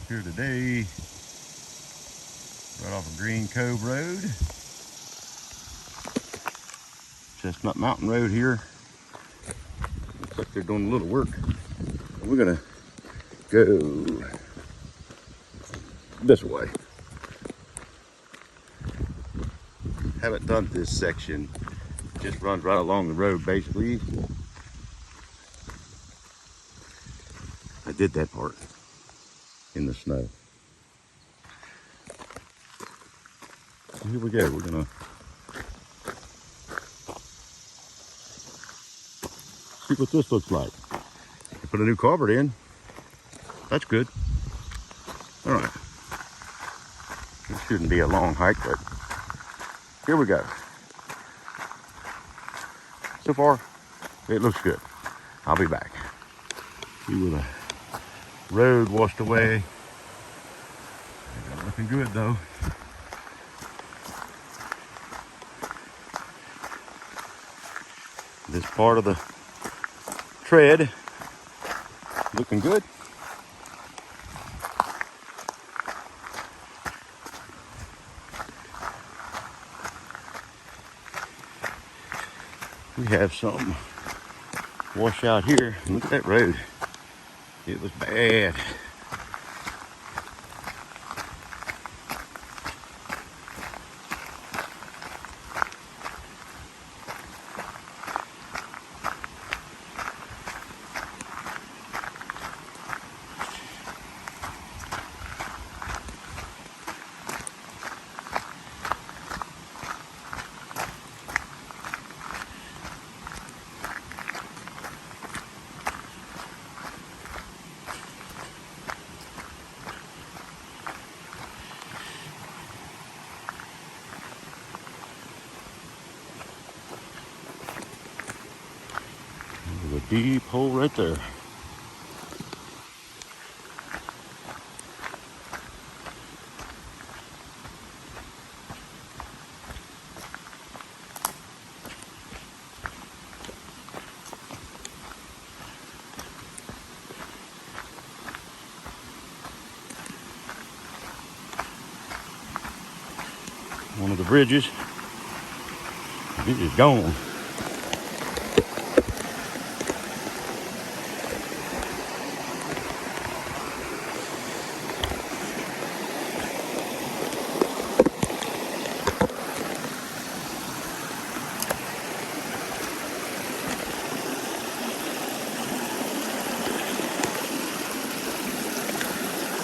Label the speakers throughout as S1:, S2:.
S1: Here today, right off of Green Cove Road. Chestnut Mountain Road here. Looks like they're doing a little work. We're gonna go this way. Haven't done this section. Just runs right along the road basically. I did that part in the snow. Here we go. We're gonna see what this looks like. I put a new culvert in. That's good. All right. It shouldn't be a long hike, but here we go. So far, it looks good. I'll be back. See where the road washed away. Looking good though. This part of the tread looking good. We have some wash out here. Look at that road. It was bad. There's a deep hole right there. One of the bridges. It is gone.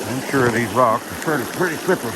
S1: I'm sure these rocks are pretty slippery.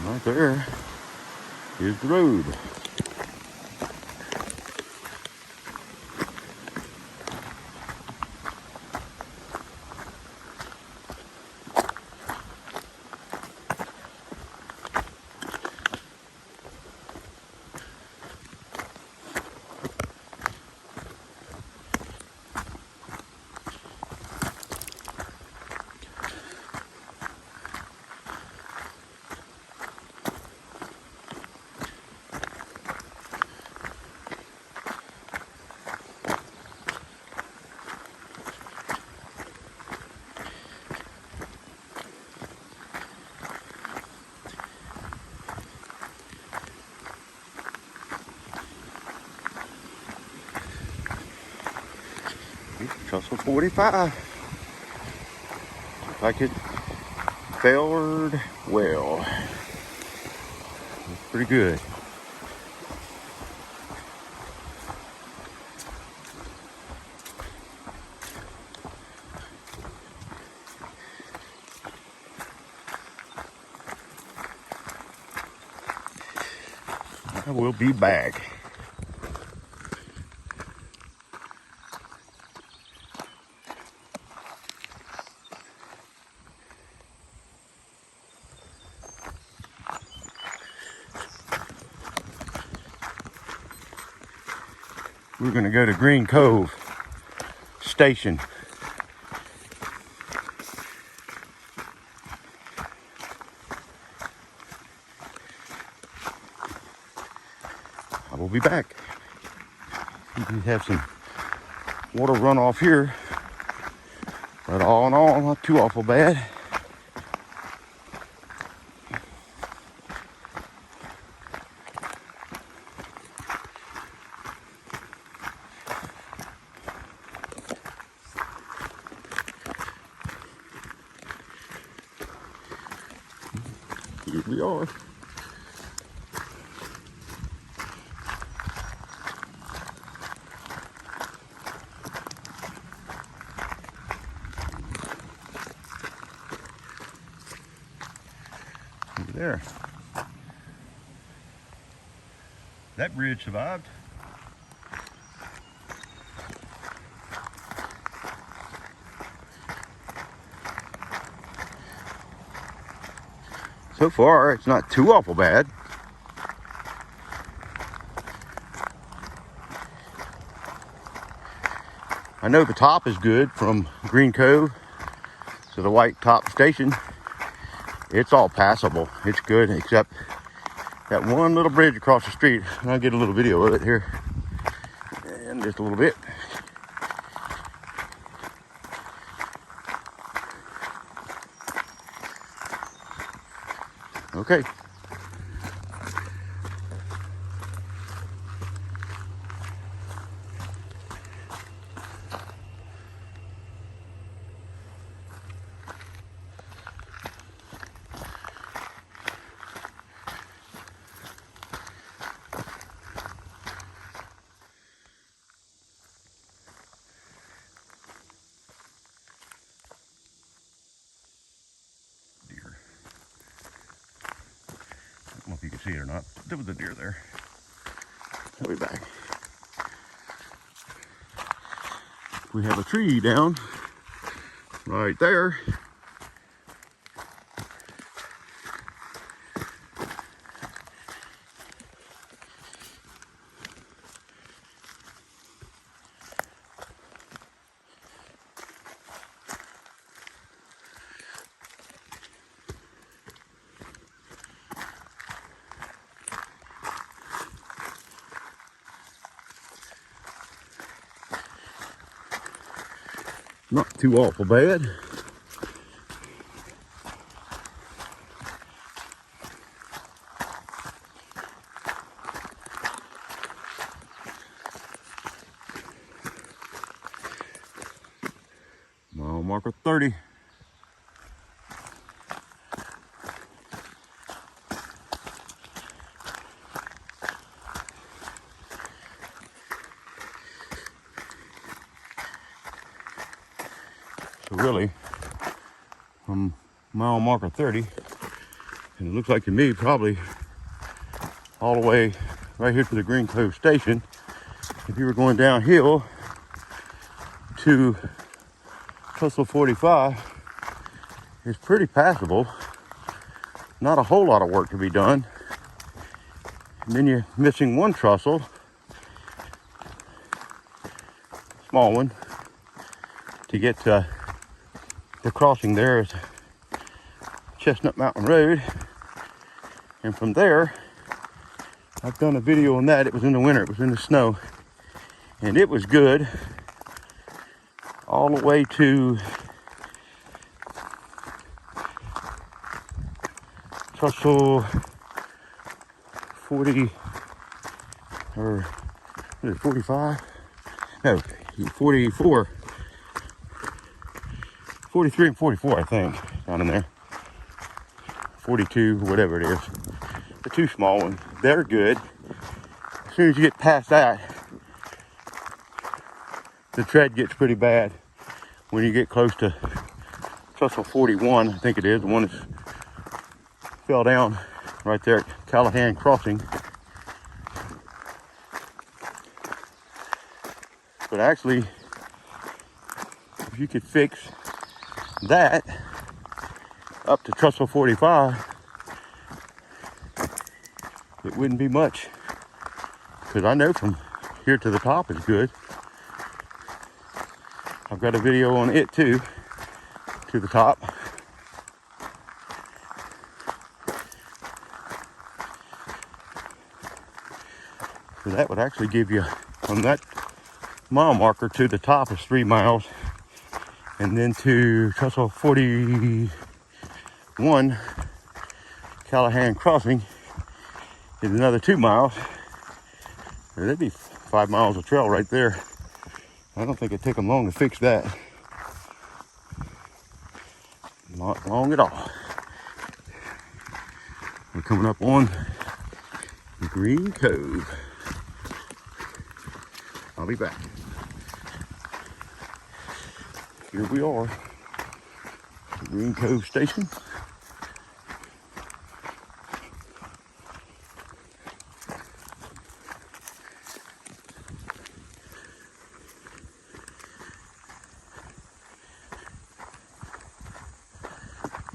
S1: Right there is the road. Trestle 45. Looks like it fared well. Looks pretty good. I will be back. we're going to go to Green Cove Station. I will be back. We have some water runoff here, but all in all, not too awful bad. Here we are. There. That bridge survived. So far, it's not too awful bad. I know the top is good from Green Cove to the White Top Station. It's all passable. It's good, except that one little bridge across the street. And I'll get a little video of it here in just a little bit. Okay. I don't know if you can see it or not. There was a deer there. I'll be back. We have a tree down right there. Not too awful bad. Mile marker 30. So really, from mile marker 30, and it looks like to me probably all the way right here to the Green Cove Station. If you were going downhill to Trestle 45, it's pretty passable. Not a whole lot of work to be done. And then you're missing one trestle, small one, to get to the crossing. There is Chestnut Mountain Road, and from there I've done a video on that. It was in the winter, it was in the snow, and it was good all the way to Trestle 40 or what is it, 45? No, 44. 43 and 44, I think, down in there. 42, whatever it is. The two small ones, they're good. As soon as you get past that, the tread gets pretty bad. When you get close to Trestle 41, I think it is, the one that fell down right there at Callahan Crossing. But actually, if you could fix that up to Trestle 45, it wouldn't be much. Because I know from here to the top is good. I've got a video on it too, to the top. So that would actually give you, from that mile marker to the top is 3 miles. And then to Trestle 41, Callahan Crossing, is another 2 miles. That'd be 5 miles of trail right there. I don't think it'd take them long to fix that. Not long at all. We're coming up on Green Cove. I'll be back. Here we are, Green Cove Station.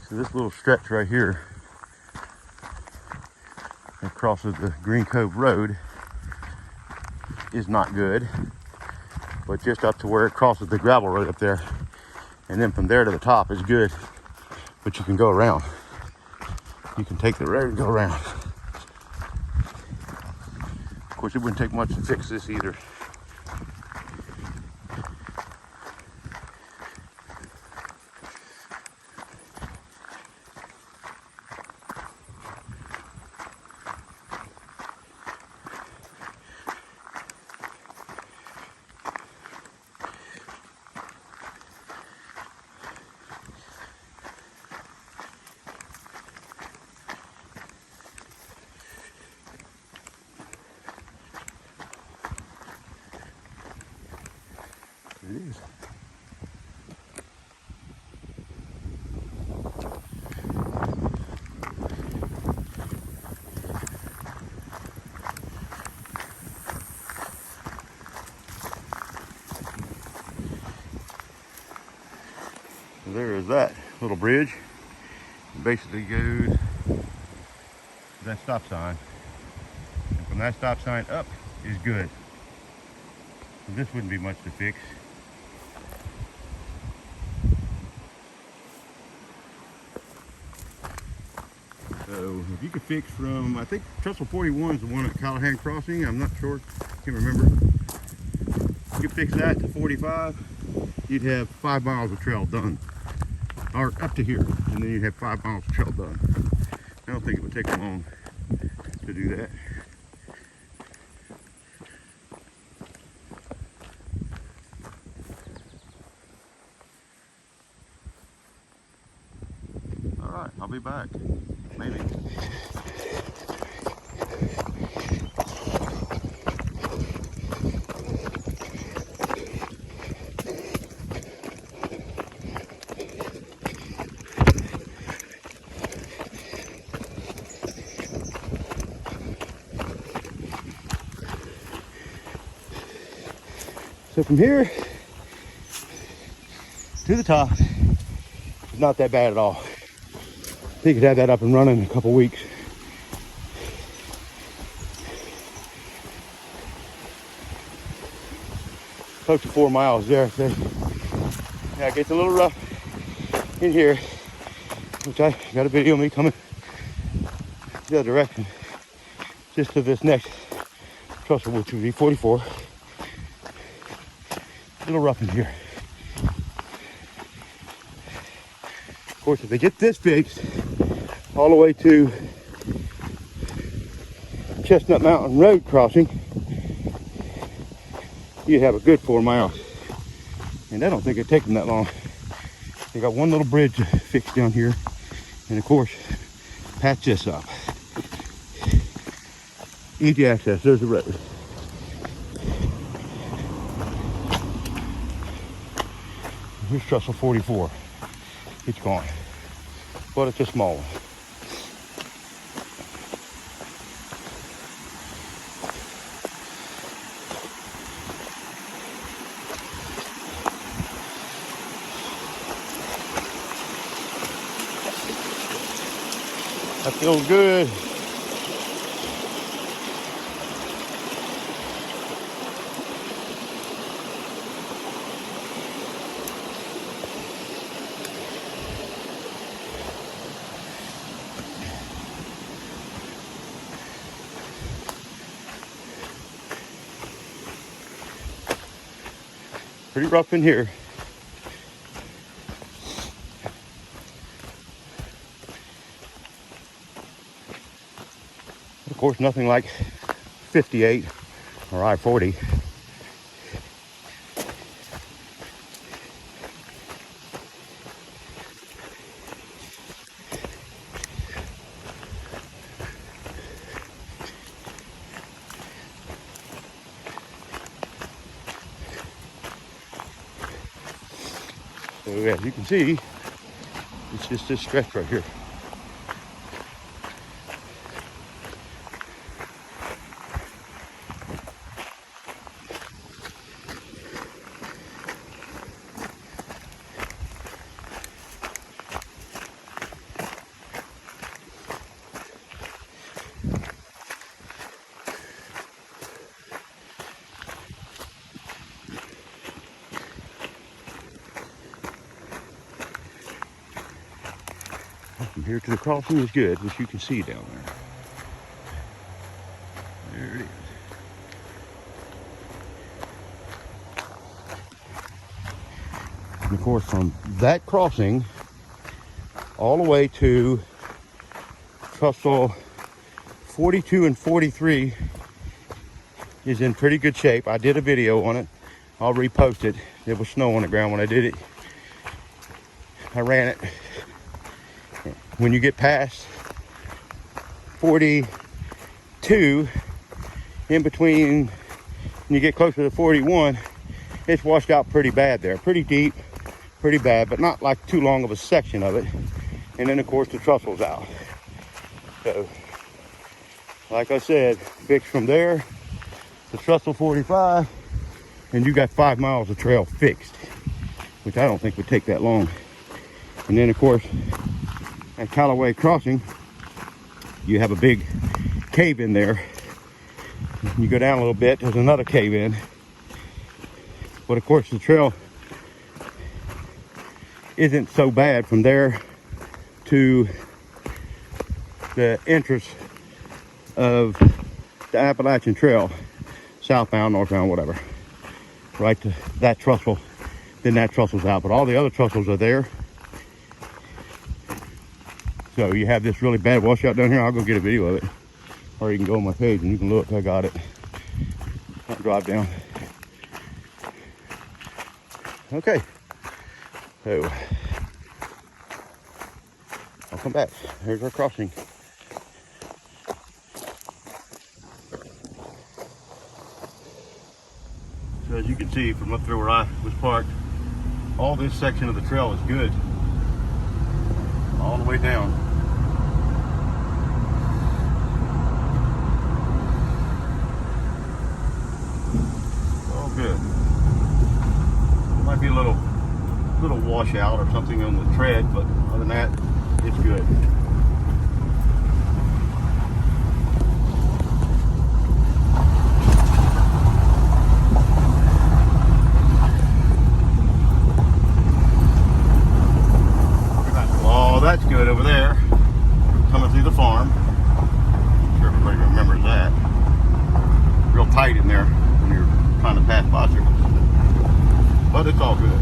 S1: So this little stretch right here that crosses the Green Cove Road is not good, but just up to where it crosses the gravel road up there, and then from there to the top is good, but you can go around. You can take the road and go around. Of course, it wouldn't take much to fix this either. It is. So there is that little bridge. It basically goes to that stop sign. And from that stop sign up is good. So this wouldn't be much to fix. So if you could fix from, I think Trestle 41 is the one at Callahan Crossing. I'm not sure, can't remember. You could fix that to 45, you'd have 5 miles of trail done. Or up to here, and then you'd have 5 miles of trail done. I don't think it would take long to do that. All right, I'll be back. Maybe. So from here to the top, it's not that bad at all. I think you could have that up and running in a couple weeks. Close to 4 miles there. So yeah, it gets a little rough in here, which I got a video of me coming the other direction, just to this next trestle, which would be 44. A little rough in here. Of course, if they get this fixed all the way to Chestnut Mountain Road crossing, you have a good 4 miles. And I don't think it'd take them that long. They got one little bridge fixed down here, and of course, patch this up. Easy access, there's the road. Here's Trestle 44. It's gone, but it's a small one. That feels good. pretty rough in here. Of course, nothing like 58 or I-40. So as you can see, it's just this stretch right here. From here to the crossing is good, which you can see down there. There it is. And of course, from that crossing all the way to Trestle 42 and 43 is in pretty good shape. I did a video on it. I'll repost it. There was snow on the ground when I did it. I ran it. When you get past 42, in between, when you get closer to 41, it's washed out pretty bad there. Pretty deep, pretty bad, but not like too long of a section of it. And then, of course, the Trestle's out. So, like I said, fix from there to Trestle 45, and you got 5 miles of trail fixed, which I don't think would take that long. And then, of course, at Callaway Crossing, you have a big cave in there. You go down a little bit, there's another cave in. But of course, the trail isn't so bad from there to the entrance of the Appalachian Trail, southbound, northbound, whatever. Right to that trestle, then that trestle's out. But all the other trestles are there. So you have this really bad washout down here. I'll go get a video of it. Or you can go on my page and you can look. I got it. I'll drive down. Okay. So I'll come back. Here's our crossing. So as you can see from up through where I was parked, all this section of the trail is good. All the way down. All good. There might be a little washout or something on the tread, but other than that, it's good. That's good over there, coming through the farm. I'm sure everybody remembers that. Real tight in there when you're trying to pass bicycles. But it's all good.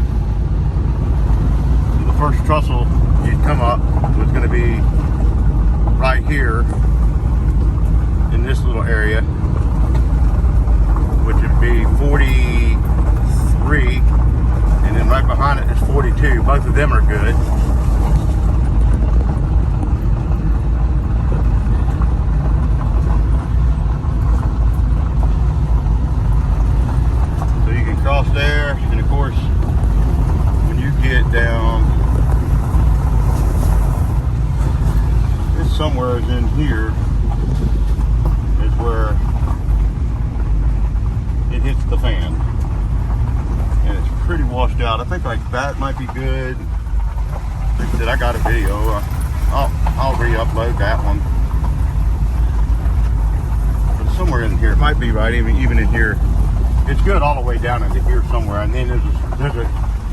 S1: So the first trestle you'd come up was going to be right here in this little area, which would be 43, and then right behind it is 42. Both of them are good. Cross there, and of course, when you get down, this somewhere is in here, is where it hits the fan, and it's pretty washed out. I think like that might be good. Like I said, I got a video. I'll re-upload that one. But somewhere in here, it might be right even in here. It's good all the way down into here somewhere, and then there's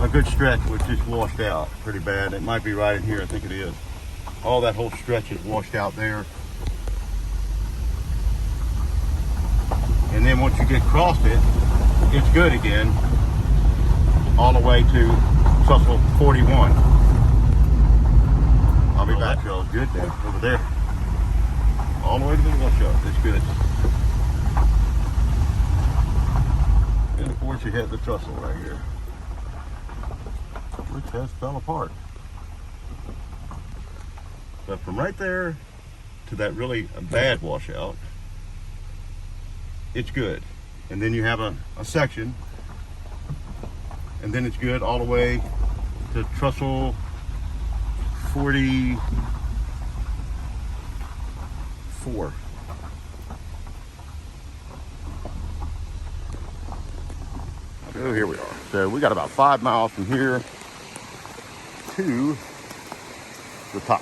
S1: a good stretch which is washed out pretty bad. It might be right in here, I think it is. All that whole stretch is washed out there. And then once you get across it, it's good again. all the way to Trestle 41. I'll be back. That trail's good then, over there. All the way to the washout. That's good. And of course you hit the trestle right here, which has fell apart. But from right there to that really bad washout, it's good. And then you have a section, and then it's good all the way to Trestle 44. So here we are. So we got about 5 miles from here to the top.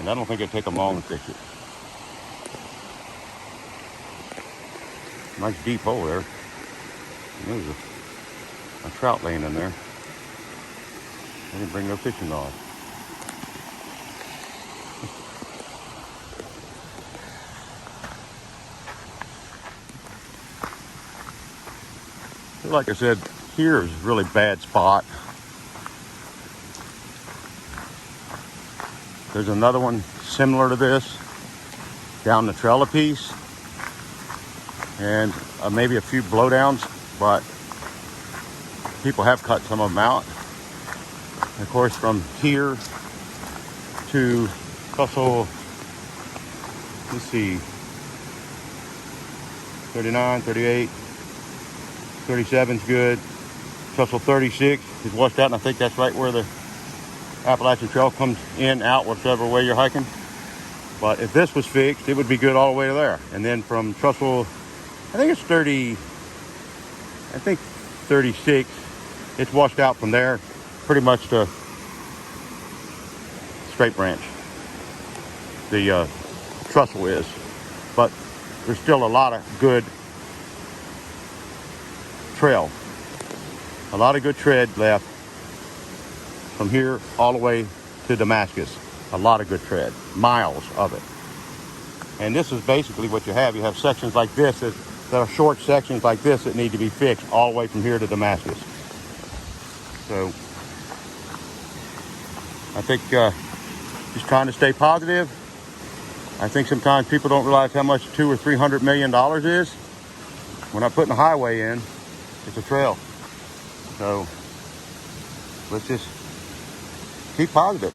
S1: And I don't think it'd take them long to fix it. Nice deep hole there. And there's a trout laying in there. I didn't bring no fishing rod. So like I said, here is a really bad spot. There's another one similar to this down the trail a piece, and maybe a few blowdowns, but people have cut some of them out. And of course, from here to Trestle, let's see, 39, 38, 37's good. Trestle 36 is washed out, and I think that's right where the Appalachian Trail comes in, out, whichever way you're hiking. But if this was fixed, it would be good all the way to there. And then from Trestle, I think it's 36, it's washed out from there pretty much to Straight Branch. The Trestle is. But there's still a lot of good trail. A lot of good tread left from here all the way to Damascus. A lot of good tread, miles of it. And this is basically what you have. You have sections like this that are short sections like this that need to be fixed all the way from here to Damascus. So I think just trying to stay positive. I think sometimes people don't realize how much $200 or $300 million is. We're not putting a highway in, it's a trail. So let's just keep positive.